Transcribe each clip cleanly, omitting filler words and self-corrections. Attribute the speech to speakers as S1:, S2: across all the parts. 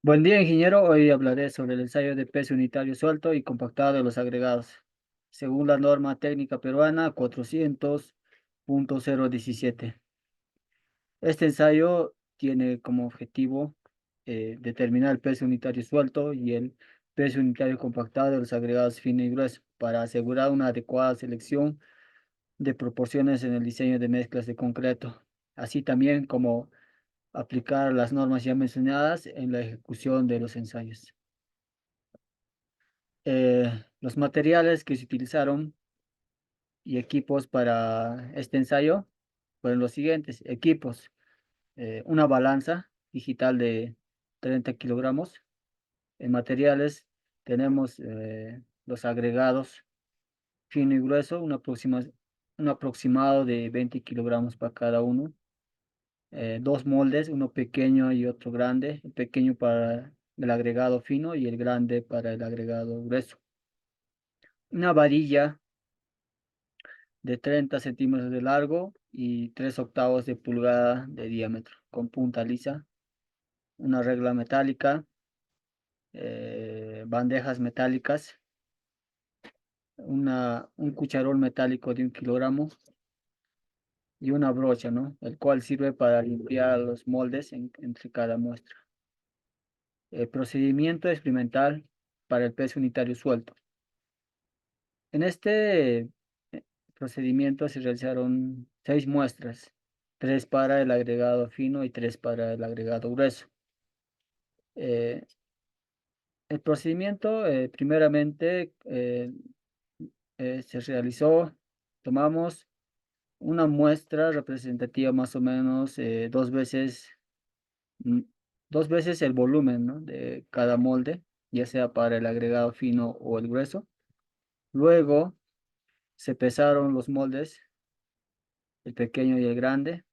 S1: Buen día, ingeniero. Hoy hablaré sobre el ensayo de peso unitario suelto y compactado de los agregados, según la norma técnica peruana 400.017. Este ensayo tiene como objetivo determinar el peso unitario suelto y el peso unitario compactado de los agregados fino y grueso para asegurar una adecuada selección de proporciones en el diseño de mezclas de concreto, así también como aplicar las normas ya mencionadas en la ejecución de los ensayos. Los materiales que se utilizaron y equipos para este ensayo fueron los siguientes equipos: una balanza digital de 30 kilogramos. En materiales tenemos los agregados fino y grueso, un aproximado de 20 kilogramos para cada uno. Dos moldes, uno pequeño y otro grande, el pequeño para el agregado fino y el grande para el agregado grueso. Una varilla de 30 centímetros de largo y 3/8 de pulgada de diámetro, con punta lisa, una regla metálica, bandejas metálicas, un cucharón metálico de 1 kilogramo y una brocha, ¿no? El cual sirve para limpiar los moldes entre cada muestra. El procedimiento experimental para el peso unitario suelto. En este procedimiento se realizaron 6 muestras, 3 para el agregado fino y 3 para el agregado grueso. Eh, el procedimiento, primeramente, se realizó, tomamos una muestra representativa más o menos mm, 2 veces el volumen, ¿no?, de cada molde, ya sea para el agregado fino o el grueso. Luego se pesaron los moldes, el pequeño y el grande,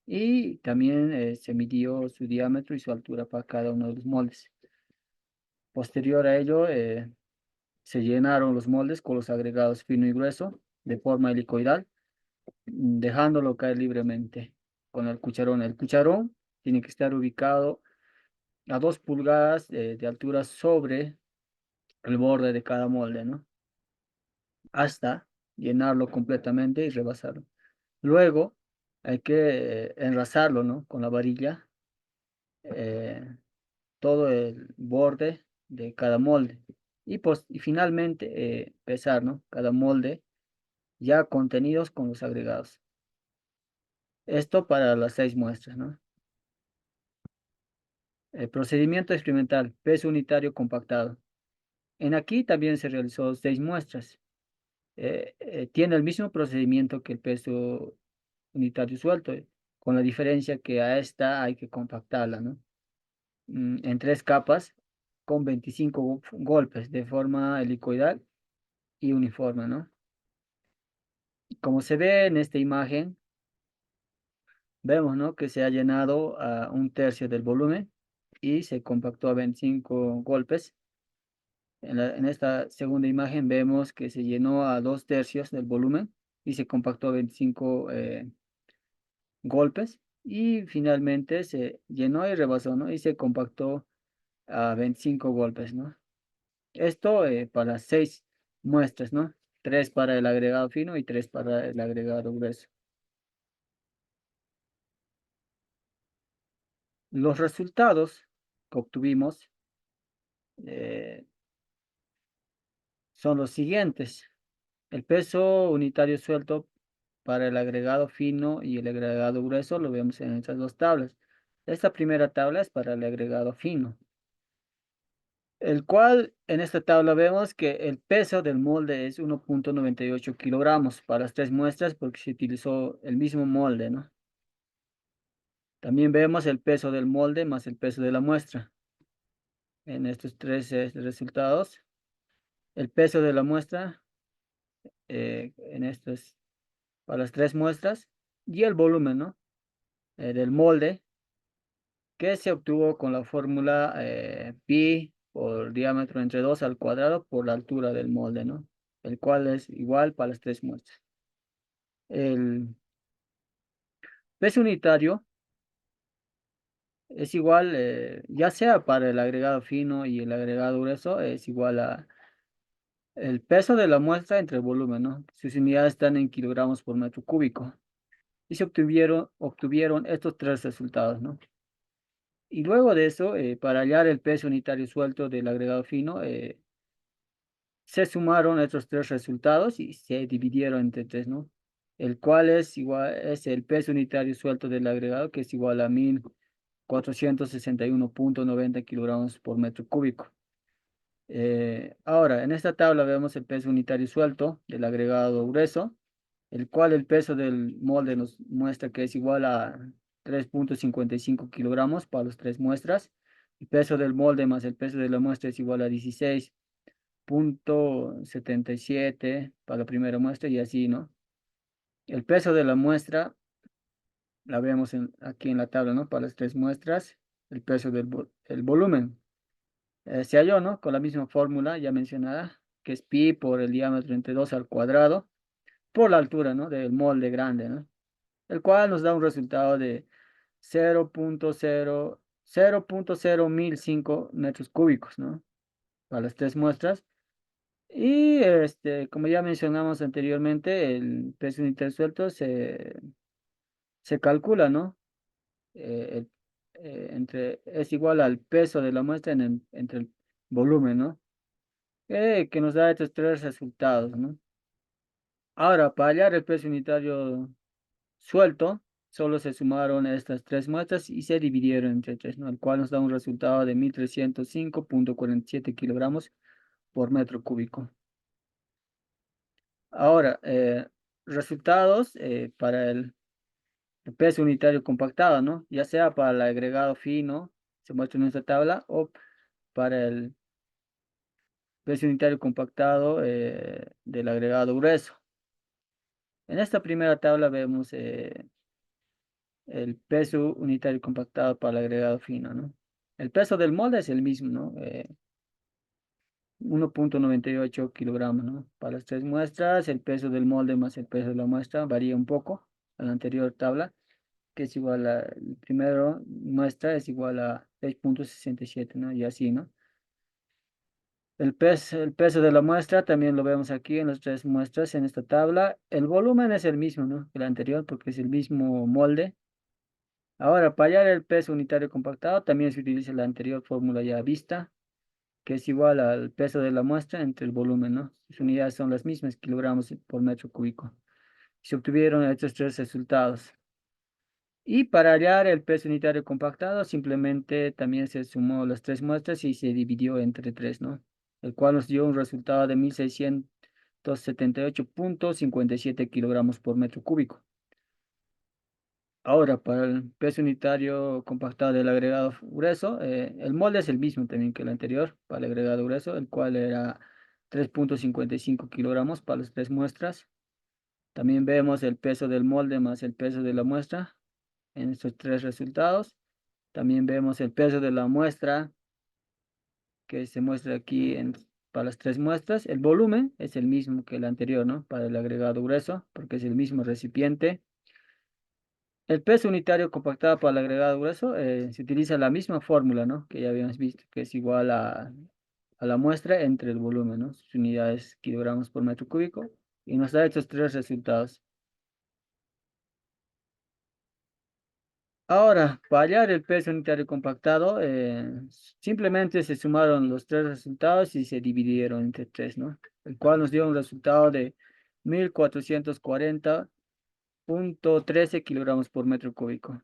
S1: y también se midió su diámetro y su altura para cada uno de los moldes. Posterior a ello, se llenaron los moldes con los agregados fino y grueso de forma helicoidal, dejándolo caer libremente con el cucharón. El cucharón tiene que estar ubicado a 2 pulgadas de altura sobre el borde de cada molde, ¿no? Hasta llenarlo completamente y rebasarlo. Luego hay que enrasarlo, ¿no?, con la varilla, eh, todo el borde de cada molde. Y finalmente pesar, ¿no?, cada molde ya contenidos con los agregados. Esto para las 6 muestras, ¿no? El procedimiento experimental, peso unitario compactado. En aquí también se realizó 6 muestras. Tiene el mismo procedimiento que el peso unitario suelto, con la diferencia que a esta hay que compactarla, ¿no? En 3 capas con 25 golpes de forma helicoidal y uniforme, ¿no? Como se ve en esta imagen, vemos, ¿no?, que se ha llenado a 1/3 del volumen y se compactó a 25 golpes. En esta segunda imagen vemos que se llenó a 2/3 del volumen y se compactó a 25 golpes. Y finalmente se llenó y rebasó, ¿no?, y se compactó a 25 golpes, ¿no? Esto para 6 muestras, ¿no? 3 para el agregado fino y 3 para el agregado grueso. Los resultados que obtuvimos eh, son los siguientes. El peso unitario suelto para el agregado fino y el agregado grueso lo vemos en estas dos tablas. Esta primera tabla es para el agregado fino, el cual en esta tabla vemos que el peso del molde es 1,98 kilogramos para las 3 muestras porque se utilizó el mismo molde, ¿no? También vemos el peso del molde más el peso de la muestra. En estos tres resultados, el peso de la muestra en estos, para las 3 muestras, y el volumen, ¿no?, del molde, que se obtuvo con la fórmula pi por diámetro entre 2 al cuadrado por la altura del molde, ¿no?, el cual es igual para las 3 muestras. El peso unitario es igual, ya sea para el agregado fino y el agregado grueso, es igual a el peso de la muestra entre el volumen, ¿no? Sus unidades están en kilogramos por metro cúbico. Y se obtuvieron estos tres resultados, ¿no? Y luego de eso, para hallar el peso unitario suelto del agregado fino, se sumaron estos tres resultados y se dividieron entre tres, ¿no? El cual es igual, es el peso unitario suelto del agregado, que es igual a 1461,90 kilogramos por metro cúbico. Ahora, en esta tabla vemos el peso unitario suelto del agregado grueso, el cual el peso del molde nos muestra que es igual a 3,55 kilogramos para las tres muestras. El peso del molde más el peso de la muestra es igual a 16,77 para la primera muestra y así, ¿no? El peso de la muestra la vemos aquí en la tabla, ¿no? Para las tres muestras, el peso el volumen. Se halló, ¿no? Con la misma fórmula ya mencionada, que es pi por el diámetro entre 2 al cuadrado, por la altura, ¿no? Del molde grande, ¿no? El cual nos da un resultado de 0,01005 metros cúbicos, ¿no? Para las tres muestras. Y como ya mencionamos anteriormente, el peso unitario suelto se calcula, ¿no? Es igual al peso de la muestra entre el volumen, ¿no? Que nos da estos tres resultados, ¿no? Ahora, para hallar el peso unitario suelto, solo se sumaron estas tres muestras y se dividieron entre tres, ¿no? El cual nos da un resultado de 1305,47 kilogramos por metro cúbico. Ahora, resultados para el peso unitario compactado, ¿no? Ya sea para el agregado fino, se muestra en esta tabla, o para el peso unitario compactado del agregado grueso. En esta primera tabla vemos el peso unitario compactado para el agregado fino, ¿no? El peso del molde es el mismo, ¿no? 1,98 kilogramos, ¿no? Para las tres muestras, el peso del molde más el peso de la muestra varía un poco a la anterior tabla, que es igual a, el primero muestra es igual a 6,67, ¿no? Y así, ¿no? El peso de la muestra también lo vemos aquí en las tres muestras en esta tabla. El volumen es el mismo, ¿no? Que el anterior, porque es el mismo molde. Ahora, para hallar el peso unitario compactado, también se utiliza la anterior fórmula ya vista, que es igual al peso de la muestra entre el volumen, ¿no? Sus unidades son las mismas, kilogramos por metro cúbico. Se obtuvieron estos tres resultados. Y para hallar el peso unitario compactado, simplemente también se sumó las tres muestras y se dividió entre tres, ¿no? El cual nos dio un resultado de 1678,57 kilogramos por metro cúbico. Ahora, para el peso unitario compactado del agregado grueso, el molde es el mismo también que el anterior, para el agregado grueso, el cual era 3,55 kilogramos para las tres muestras. También vemos el peso del molde más el peso de la muestra en estos tres resultados. También vemos el peso de la muestra que se muestra aquí para las tres muestras. El volumen es el mismo que el anterior, ¿no? Para el agregado grueso, porque es el mismo recipiente. El peso unitario compactado para el agregado grueso se utiliza la misma fórmula, ¿no? Que ya habíamos visto, que es igual a la muestra entre el volumen, ¿no? Sus unidades kilogramos por metro cúbico. Y nos da estos tres resultados. Ahora, para hallar el peso unitario compactado, simplemente se sumaron los tres resultados y se dividieron entre tres, ¿no? El cual nos dio un resultado de 1440,13 kilogramos por metro cúbico.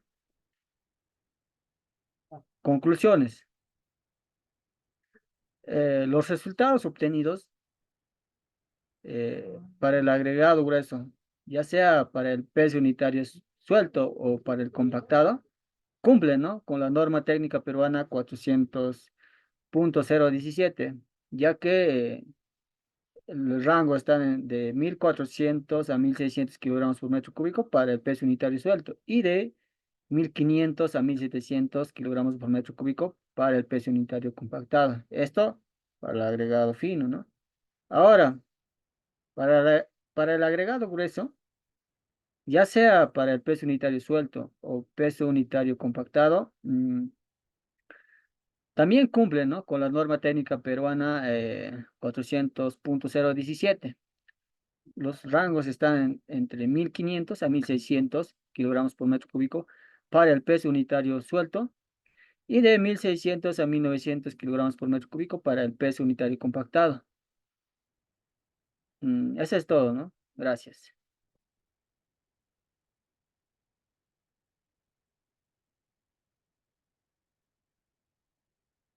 S1: Conclusiones. Los resultados obtenidos para el agregado grueso, ya sea para el peso unitario suelto o para el compactado, cumplen, ¿no? Con la norma técnica peruana 400,017, ya que el rango está de 1,400 a 1,600 kilogramos por metro cúbico para el peso unitario suelto y de 1,500 a 1,700 kilogramos por metro cúbico para el peso unitario compactado. Esto para el agregado fino, ¿no? Ahora, para el agregado grueso, ya sea para el peso unitario suelto o peso unitario compactado, También cumple, ¿no?, con la norma técnica peruana 400.017. Los rangos están entre 1500 a 1600 kilogramos por metro cúbico para el peso unitario suelto y de 1600 a 1900 kilogramos por metro cúbico para el peso unitario compactado. Eso es todo, ¿no? Gracias.